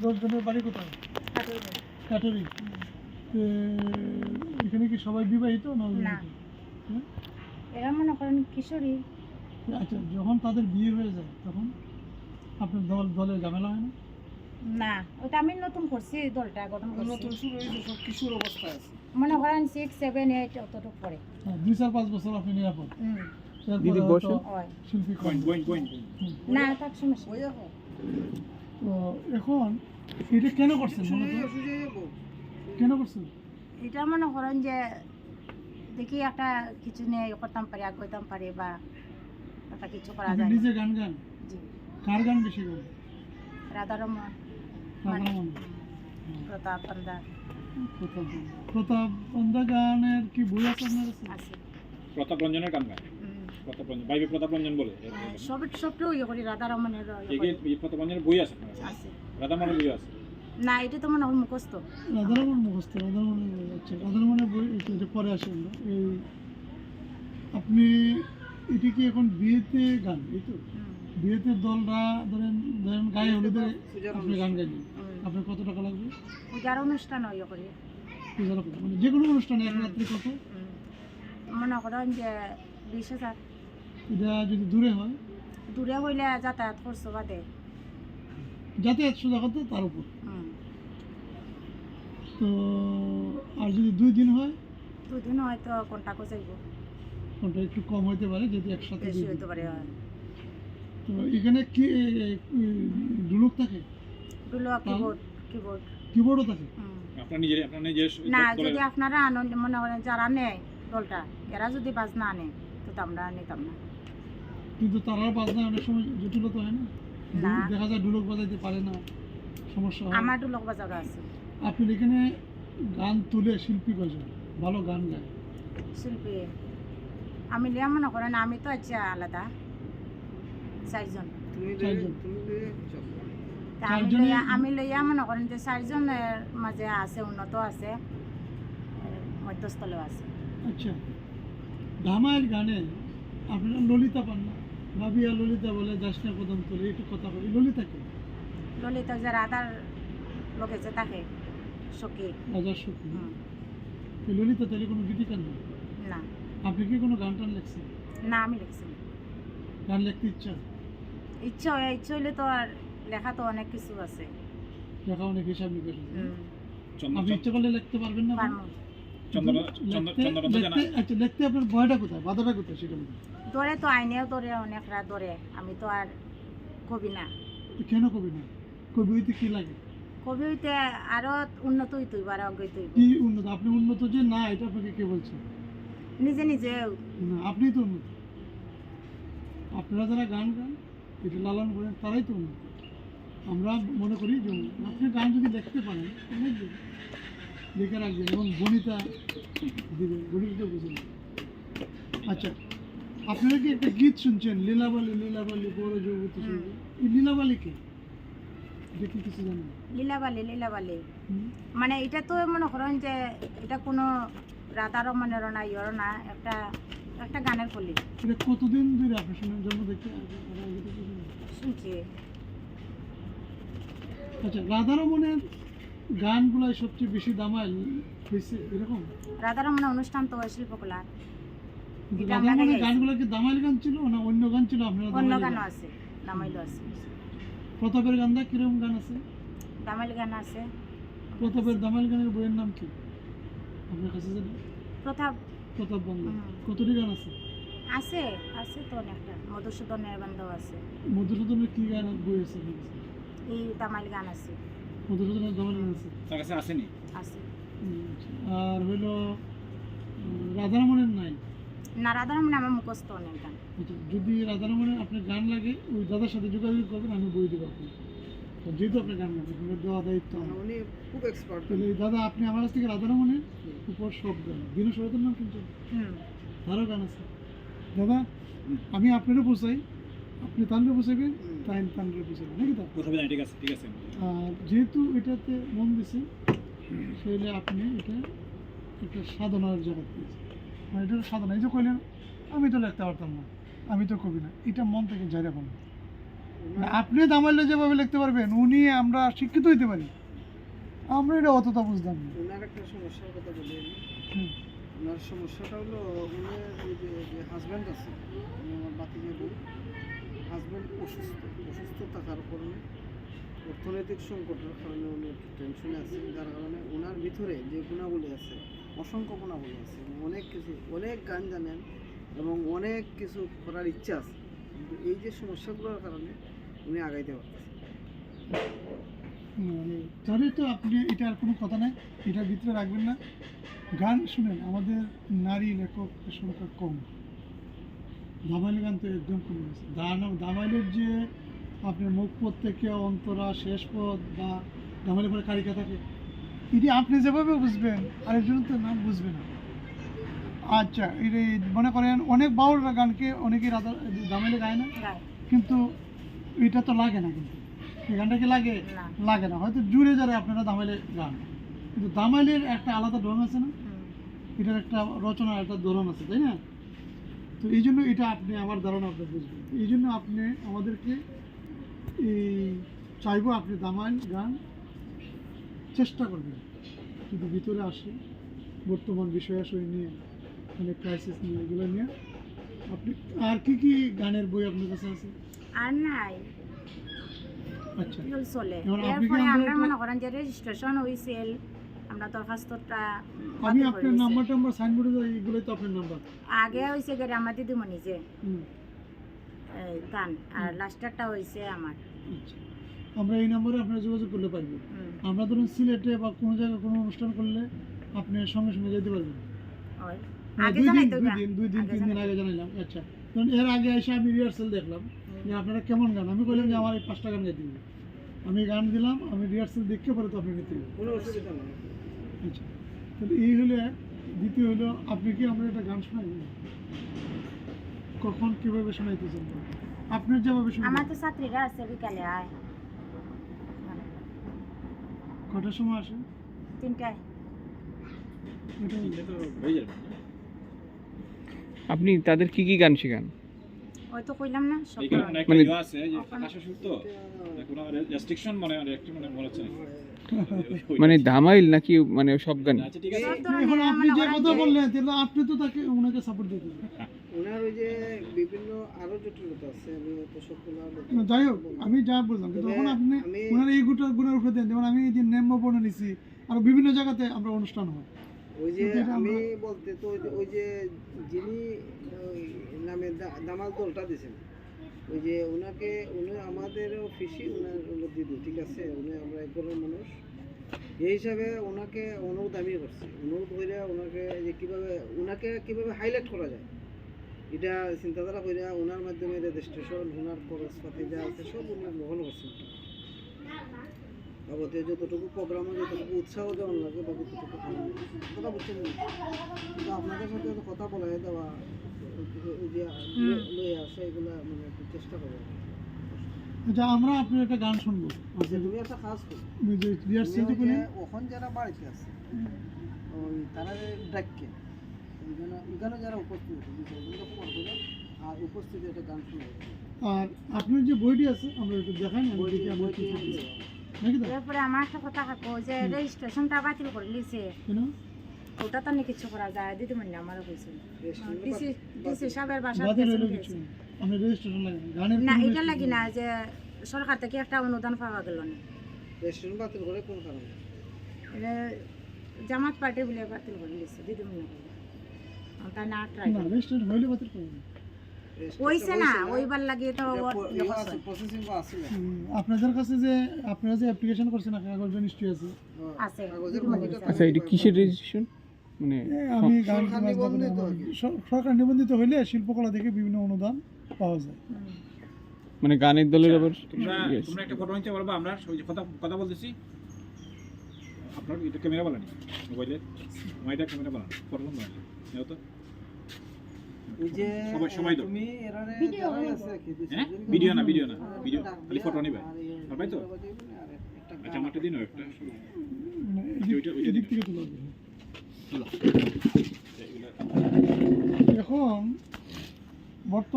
10 জনের বাড়ি কোথায়? কাটারি। এখানে কি সবাই বিবাহিত না অবিবাহিত? হ্যাঁ? এরা মনে করেন কিশোরী। আচ্ছা, যখন তাদের বিয়ে হয়ে যায় তখন আপনার দলে ঝামেলা হয় না? না, ওটা আমি নতুন করছি, দলটা গঠন করছি। নতুন শুরু হয়েছে, সব কিশোর অবস্থায় আছে। মনে করেন 6, 7, 8 অতটুকু পরে। 2-4-5 বছর আপনি নিরাপদ। দিদি বসেন। হয় শিল্পী বইন বইন বইন না, তার সমস্যা ওই নেই। এখন তো এখন এটা কেন করছেন? মূলত কেন করছেন? এটা মনে করেন যে দেখি একটা কিছু নিয়ে করতাম পারি, আগাইতাম পারি, বা একটা কিছু করা আপনি যায়। নিজে গান গান? জি, কার গান বেশি গান? রাধারমন, রাধারমণ। প্রতাপ পান্দা প্রতাপ বন্ধা গানের কি বই আছে আপনার কাছে? আছে। প্রতাপ রঞ্জনের গান গায়। প্রতাপ রঞ্জন বাইবে প্রতাপ রঞ্জন বলে। সবটাও ইয়ে করি, রাধারমণের এই প্রতাপ রঞ্জনের বই আছে আপনার কাছে? আছে। রাধামণের বই আছে? না, এটা তো মনে হয় মুখস্থ। রাধারমণ মুখস্থ, রাধারমণের বই। আচ্ছা, রাধারমণের বই এটা পরে আসে আমরা। এই আপনি এটি কি এখন বিয়েতে গান, এই তো? বিয়েতে দলরা ধরেন গায়ে হলুদে আপনি গান গাইলেন, আপনার কত টাকা লাগবে? পূজার অনুষ্ঠান ইয়ে করি, পূজার মানে যে কোনো অনুষ্ঠানে এক রাত্রি কত? মনে করেন যে 20,000। এটা যদি দূরে হয়? দূরে হইলে যাতায়াত খরচ বাদে। যাতায়াত সোজা কথা তার উপর। তো আর যদি 2 দিন হয়? 2 দিন হয়তো কন্টাক্টও যাইব, কোনটা একটু কম হইতে পারে যদি একসাথে বেশি 2 দিন। হইতে পারে। তো এখানে কি ঢোলক থাকে? ঢোলক, কিবোর্ডও থাকে? আপনার নিজের না, যদি আপনারা আনন্দ মনে করেন যারা নেয় দলটা, এরা যদি বাজনা আনে তো আমরা নিতাম না। কিন্তু তারা বাজনা অনেক সময় জটিলতা হয় না? না। দেখা যায় ঢোলক বাজাইতে পারে না, সমস্যা হয়। আমার ঢোলক বাজানো আছে। আপনার এখানে গান তুলে শিল্পী কয়জন ভালো গান গায়? শিল্পী আমি লিয়া মনে করেন, আমি তো আচ্ছা আলাদা 4 জন। তা আমি লইয়া মনে করেন যে 4 জনের মাঝে আছে উন্নত আছে, মধ্যস্থলেও আছে। আচ্ছা, ধামাইয়ের গানে আপনারা ললিতা পান না? ভাবিয়া ললিতা বলে যাসনা কদম তোলে, একটু কথা বলি। ললিতাকে ললিতা যে রাধার লোকে যে থাকে সখী। রাজার সখী। এই ললিতা তাহলে কোনো গীতিকার না? না। আপনি কি কোনো গান টান লেখছেন? না, আমি লিখছি না। গান লিখতে ইচ্ছা ইচ্ছা হইলে তো আর লেখা তো অনেক কিছু আছে। লেখা অনেক হিসাব নিকাশ আছে। চন্দন আপনি ইচ্ছা করলে লিখতে পারবেন না? পারমু। আচ্ছা, লিখতে আপনার ভয়টা কোথায়, বাধাটা কোথায় সেটা বলুন। ধরে তো আইনেও ধরে, অনেকরা ধরে। আমি তো আর কবি না। তো কেন কবি না? কবি হইতে কি লাগে? কবি হইতে আরো উন্নত হইতে হইব, আরো অগ্রহিত হইব। কি উন্নত? আপনি উন্নত যে না, এটা আপনাকে কে বলছে? নিজে নিজে না, আপনিই তো উন্নত। আপনারা যারা গান গান এটা লালন করেন তারাই তো উন্নত। আমরা মনে করি যে আপনি গান যদি লিখতে পারেন অনেক লিখে রাখবেন এবং গণিতা দিবেন, গণিতটা বুঝে নেবেন। আচ্ছা, আপনারা কি একটা গীত শুনছেন, লীলাবালি লীলাবালি বড় যুবতী সঙ্গে? এই লীলাবালি কে? এটা কি কিছু জানেন? লীলাবালি মানে এটা তো মনে করেন যে এটা কোনো রাধারমণেরও না, ইয়েরও না, একটা গানের কলি। এটা কতদিন ধরে আপনি শুনেন? জন্ম দেখতে শুনছি। আচ্ছা, রাধারমণের গানগুলাই সবচেয়ে বেশি দামাইল হয়েছে এরকম? রাধারমণের অনুষ্ঠান তো শিল্পকলা। রাধারমণের গানগুলো কি দামাইল গান ছিল না অন্য গান ছিল? আপনারা অন্য গানও আছে, দামাইলও আছে। প্রতাপের গানটা কিরকম গান আছে? দামাইল গান আছে। প্রতাপের দামাইল গানের বইয়ের নাম কি আপনার কাছে জানেন? প্রতাপ বন্ধু। কতটি গান আছে? আছে তো অনেকটা। মধুসূদনের বান্ধব আছে। মধুসূদনের কি গান বই আছে আপনার কাছে? এই দামাইল গান আছে। মধুসূদনের দামাইল গান আছে? তার কাছে আসেনি? আছে। আর হইল রাধারমণের নাই? না, রাধারমণ আমার মুখস্থ অনেক গান। আচ্ছা, যদি রাধারমণের আপনার গান লাগে ওই দাদার সাথে যোগাযোগ করবেন, আমি বই দেবো আপনাকে। যেহেতু আপনার গান গান দেওয়া দায়িত্ব উনি খুব এক্সপার্ট। তাহলে দাদা আপনি আমার কাছ থেকে রাধারমণের উপর সব গান, দিনু সরতের নাম কিন্তু তারও গান আছে। দাদা আমি আপনারও বোঝাই, আপনি তানরে বোঝাবেন, তাই তানরে বোঝাবেন নাকি? তা ঠিক আছে ঠিক আছে। আর যেহেতু এটাতে মন দিছে সেটা আপনি এটা একটা সাধনার জগৎ দিয়েছে, মানে এটা সাধনা। এই যে কইলেন আমি তো লিখতে পারতাম না, আমি তো কবি না, এটা মন থেকে যাই রাখুন। আপনি দামাইলে যেভাবে লিখতে পারবেন উনি আমরা শিক্ষিত হইতে পারি, আমরা এটা অতটা বুঝলাম না। ওনার একটা সমস্যার কথা বলি আমি। হুম। ওনার সমস্যাটা হলো ওনার ওই যে হাজব্যান্ড আছে, উনি আমার বাতিকে বউ, হাজব্যান্ড অসুস্থ থাকার কারণে অর্থনৈতিক সংকটের কারণে উনি একটু টেনশনে আছে, যার কারণে ওনার ভিতরে যে গুণাবলী আছে, অসংখ্য গুণাবলী আছে, অনেক কিছু, অনেক গান জানেন এবং অনেক কিছু করার ইচ্ছা আছে, কিন্তু এই যে সমস্যাগুলোর কারণে উনি আগাইতে পারতেছে। তাহলে তো আপনি এটা আর কোনো কথা নাই, এটার ভিতরে রাখবেন না। গান শুনেন, আমাদের নারী লেখকের সংখ্যা কম, দামাইলের গান তো একদম কমে গেছে। দামাইলের যে আপনার মুখ পথ থেকে অন্তরা শেষ পথ বা দামাইলের পরে কারিকা থাকে, এটি আপনি যেভাবে বুঝবেন আরেকজন তো নাম বুঝবে না। আচ্ছা, এটি মনে করেন অনেক বাউল গানকে অনেকেই দামাইলে গায় না, গায়। কিন্তু এটা তো লাগে না, কিন্তু এই গানটা কি লাগে? না। লাগে না, হয়তো জুড়ে যারা আপনারা দামাইলে গান, কিন্তু দামাইলের একটা আলাদা ধরন আছে না, এটার একটা রচনার একটা ধরন আছে, তাই না? তো এই জন্য এটা আপনি আমার ধারণা আপনি বুঝবেন, এই জন্য আপনি আমাদেরকে এই চাইবো আপনি দামাইল গান চেষ্টা করবেন, কিন্তু ভিতরে আসে বর্তমান বিষয়াশয় নিয়ে, অনেক ক্রাইসিস নিয়ে, এগুলো নিয়ে আপনি আর কি কি গানের বই আপনার কাছে আছে? আর নাই, আচ্ছা, এগুলো চলে। এবার আপনি কি এরপরে আমরা আমাদের- মনে করেন যে রেজিস্ট্রেশন হয়েছিল, আমরা দরখাস্তটা আমি বাতিল করে আপনার দিছি। নাম্বার টাম্বার সাইনবোর্ডে এগুলোই তো আপনার নাম্বার। আগে হয়েছে গেলে আমার দিদিমণি যে হুম, গান, আর লাস্টারটা হয়েছে আমার। আচ্ছা, আমরা এই নম্বরে আপনারা যোগাযোগ করলে পারবেন। হুম, আমরা ধরুন সিলেটে বা কোনো জায়গায় কোনো অনুষ্ঠান করলে আপনি সঙ্গে সঙ্গে যেতে পারবেন। ওই মানে আগে দুই জানাই দিন তো দুই না, দিন দুই দিন আগে তিন দিন জানাই। আগে জানাইলাম। আচ্ছা, কারণ এর আগে এসে আমি রিহার্সাল দেখলাম যে আপনারা কেমন গান, আমি বললাম যে আমার এই 5টা গান গাইতে হবে, আমি গান দিলাম, আমি রিহার্সাল দেখে পরে তো আপনি নিতে হবে। কোনো অসুবিধা নেই। আচ্ছা, তাহলে এই হলে দ্বিতীয় হলো আপনি কি আমরা একটা গান শোনাই, কখন কীভাবে শোনাইতেছেন আপনার যেভাবে আমার শুনবেন। তো ছাত্রীরা আছে, বিকালে আয় কটার সময় আসে? 3টায়। ওটাই। এটা তো হয়ে যাবে। আপনি তাদের কি কি গান শেখান? ওই তো কইলাম না সব এই কারণে ধরনের। একটা মানে- ইয়ে আছে যে আকাশে সুর তো কোনো রেস্ট্রিকশন মনে হয় একটু মনে হচ্ছে না। মানে ধামাইল নাকি মানে সব গান? আচ্ছা ঠিক আছে। সব ধরনের এখন আপনি মনে যে করেন কথা যে- বললেন তাহলে আপনি তো তাকে ওনাকে সাপোর্ট দিতে হবে। ওনার ওই যে বিভিন্ন আরো জটিলতা আছে, আমি তো সবগুলো যাই হোক, আমি যা বললাম, কিন্তু তখন আপনি আমি- ওনার এই গুণের উপরে দেন, যেমন আমি এই যে নেম্য বর্ণ নিছি, আর বিভিন্ন জায়গাতে আমরা অনুষ্ঠান হয়। ওই যে কিন্তু এটা আমি আমরা- বলতে তো ওই যে যিনি ওই নামে দামাল দলটা দিয়েছেন, ওই যে উনি আমাদের অফিসে ওনার দিদি, ঠিক আছে, উনি আমরা এক ঘরের মানুষ, এই হিসাবে ওনাকে অনুরোধ আমি করছি, অনুরোধ করে ওনাকে যে ওনাকে কীভাবে হাইলাইট করা যায় এটা চিন্তাধারা করে ওনার মাধ্যমে রেজিস্ট্রেশন, ওনার খরচপাতি যা আছে সব উনি গ্রহণ করছেন। বাবদে যতটুকু প্রোগ্রামে যতটুকু উৎসাহ দেওয়ার লাগে বা যতটুকু কথা বলছেন, কিন্তু আপনাদের সাথে তো কথা বলে দেওয়া, ওই যে লয়ে আসে, এগুলো মানে একটু চেষ্টা করবো। আচ্ছা, আমরা আপনার একটা গান শুনবো। যে তুমি একটা কাজ করো, ওই যে রিহার্সাল যে করলেন, ওখান যারা বাড়িতে আছে ওই তারা ডাককে ওইখানে যারা উপস্থিত আছে বিষয়গুলো খবর করে আর উপস্থিত একটা গান শুনে আর আপনার যে বইটি আছে আমরা একটু দেখাই না, আমি দেখি আমরা কি করতেছি। নাকি তো? এরপরে আমার একটা কথা থাকবো যে রেজিস্ট্রেশনটা বাতিল করে লিছে, কেন? ওটা তো কিছু করা যায়, দিদিমণি আমারও হয়েছিল। ডিসি সাহেবের বাসা বাতিল হইলো কিছু না। আমরা রেজিস্ট্রেশন লাগে না। গানের না, কোনো এটা registration লাগি না যে সরকার থেকে একটা অনুদান পাওয়া গেল না, রেস্টুরেন্ট বাতিল করে কোন কারণে? এটা জামাত পার্টি বলে বাতিল করে লিছে দিদিমণি বলে। তাই না ট্রাই না, রেজিস্ট্রেশন হইলে বাতিল করবে না। হইছে না, ওইবার লাগিয়ে তো প্রসেসিং আছে আপনাদের কাছে যে আপনারা যে অ্যাপ্লিকেশন করছেন কাগজ নিশ্চয়ই আছে। আছে কাগজের দিদিমণির কপিটা কাছে। আচ্ছা, এটা কিসের রেজিস্ট্রেশন? মানে আমি গান সরকার নিবন্ধিত আর কি। সরকার নিবন্ধিত হইলে শিল্পকলা থেকে বিভিন্ন অনুদান পাওয়া যায়। হুম। মানে গানের দলের আবার তোমরা Yes. তোমরা একটা ফটো নিতে পারবা, আমরা ওই যে কথা বলতেছি, আপনার এটা ক্যামেরা বলেন মোবাইলে, আমার এটা ক্যামেরা বলেন, ফটো বন্ধ হয় নাও তো। এই যে সবাই তো তুমি এরারে ভিডিও যারা হলো। আছে কি হ্যাঁ ভিডিও না ভিডিও খালি ফটো নিবে পারবাই তো। একটা আচ্ছা আমারটা দিন একটা মানে ওইটা এদিক দিন। থেকে তোলা হবে। চলো। এখন বর্তমানে